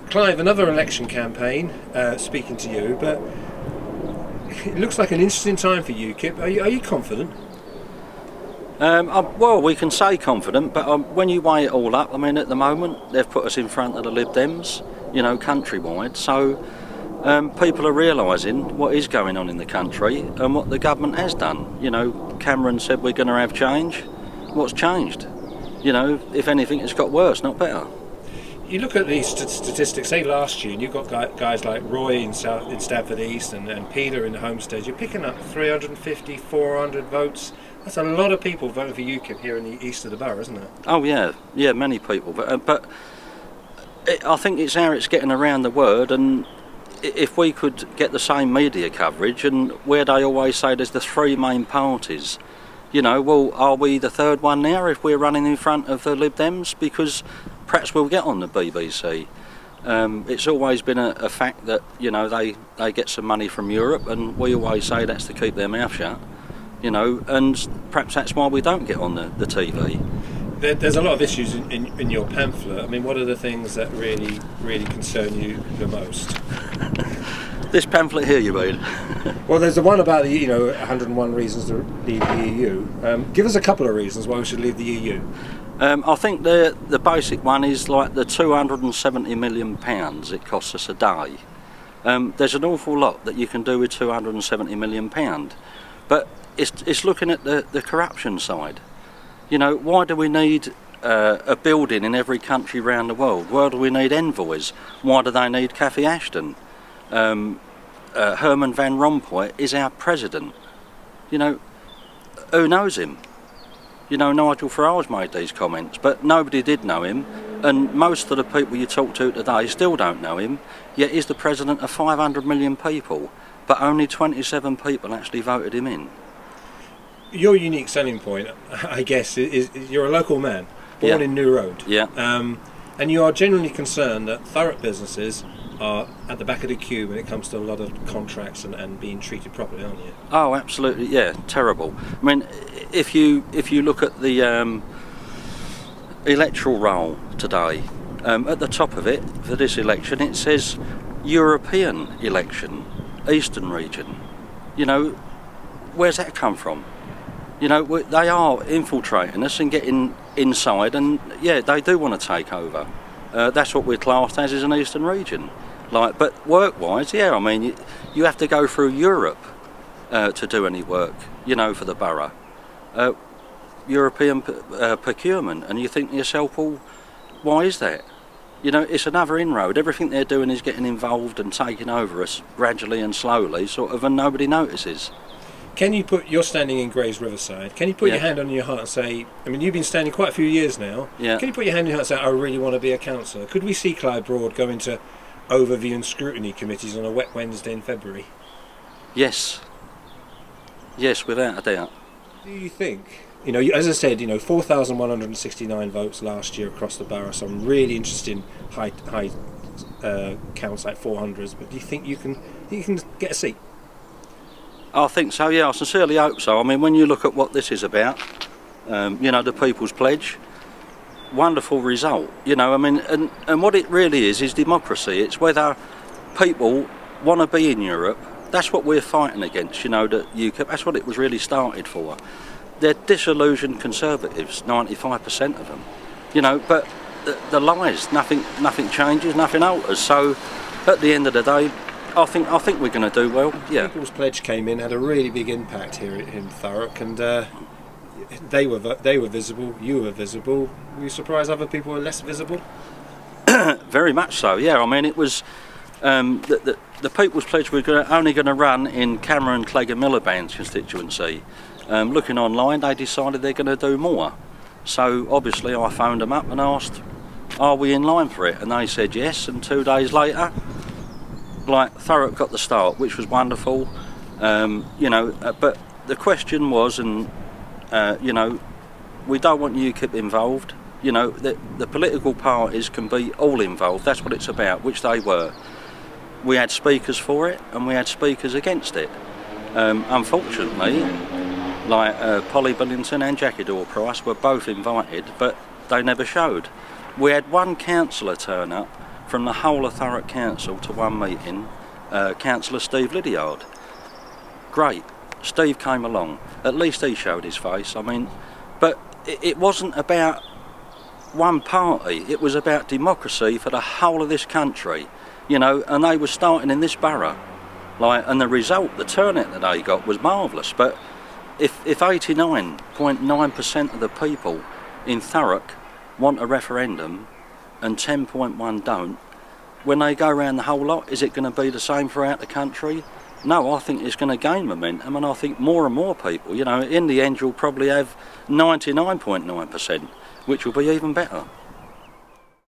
Clive, another election campaign, speaking to you, but it looks like an interesting time for UKIP. Are you confident? Well, we can say confident, but when you weigh it all up, I mean, at the moment, they've put us in front of the Lib Dems, countrywide, so people are realising what is going on in the country and what the government has done. Cameron said we're going to have change. What's changed? If anything, it's got worse, not better. You look at these statistics, say last year, and you've got guys like Roy in Stanford-le-H and Peter in the Homestead. You're picking up 350, 400 votes. That's a lot of people voting for UKIP here in the east of the borough, isn't it? Oh yeah, many people. But I think it's how it's getting around the word, and if we could get the same media coverage, and where they always say there's the three main parties, well, are we the third one now if we're running in front of the Lib Dems? Because perhaps we'll get on the BBC. It's always been a fact that they get some money from Europe, and we always say that's to keep their mouth shut. And perhaps that's why we don't get on the TV. There's a lot of issues in your pamphlet. I mean, what are the things that really concern you the most? This pamphlet here, you mean? Well, there's the one about the 101 reasons to leave the EU. Give us a couple of reasons why we should leave the EU. I think the basic one is like the £270 million it costs us a day. There's an awful lot that you can do with £270 million, but it's looking at the corruption side. Why do we need a building in every country around the world? Why do we need envoys? Why do they need Cathy Ashton? Herman Van Rompuy is our president. Who knows him? Nigel Farage made these comments, but nobody did know him, and most of the people you talk to today still don't know him, yet he's the president of 500 million people, but only 27 people actually voted him in. Your unique selling point, I guess, is you're a local man, born in New Road. Yeah. And you are genuinely concerned that Thurrock businesses are at the back of the queue when it comes to a lot of contracts and being treated properly, aren't you? Oh, absolutely, yeah, terrible. I mean, if you look at the electoral roll today, at the top of it, for this election, it says European election, Eastern region. Where's that come from? They are infiltrating us and getting inside, and yeah, they do want to take over. That's what we're classed as an Eastern region. But work-wise, yeah, I mean, you have to go through Europe to do any work, for the borough. European procurement, and you think to yourself, well, why is that? It's another inroad. Everything they're doing is getting involved and taking over us gradually and slowly, sort of, and nobody notices. You're standing in Grays Riverside, can you put your hand on your heart and say, I mean, you've been standing quite a few years now, can you put your hand on your heart and say, I really want to be a councillor? Could we see Clive Broad go into overview and scrutiny committees on a wet Wednesday in February? Yes, without a doubt. Do you think, as I said, 4,169 votes last year across the borough, some really interesting high counts like 400s, but do you think you can get a seat? I think so, yeah, I sincerely hope so. I mean, when you look at what this is about, the People's Pledge, wonderful result, I mean, and what it really is democracy. It's whether people want to be in Europe. That's what we're fighting against, the UKIP, that's what it was really started for. They're disillusioned conservatives, 95% of them, but the lies, nothing changes, nothing alters. So at the end of the day, I think we're going to do well. Yeah. People's Pledge came in, had a really big impact here in Thurrock, and they were visible. You were visible. Were you surprised other people were less visible? Very much so. Yeah. I mean, it was the People's Pledge were only going to run in Cameron, Clegg and Miliband's constituency. Looking online, they decided they're going to do more. So obviously, I phoned them up and asked, "Are we in line for it?" And they said yes. And 2 days later, Thurrock got the start, which was wonderful, but the question was, and we don't want UKIP involved. The political parties can be all involved. That's what it's about, which they were. We had speakers for it, and we had speakers against it. Unfortunately, Polly Billington and Jackie Dore-Price were both invited, but they never showed. We had one councillor turn up from the whole of Thurrock Council to one meeting, Councillor Steve Lydiard. Great. Steve came along. At least he showed his face. I mean, but it wasn't about one party. It was about democracy for the whole of this country, you know, and they were starting in this borough. And the result, the turnout that they got was marvellous. But if 89.9% of the people in Thurrock want a referendum and 10.1 don't, when they go around the whole lot, is it going to be the same throughout the country? No, I think it's going to gain momentum, and I think more and more people, you know, in the end you'll probably have 99.9%, which will be even better.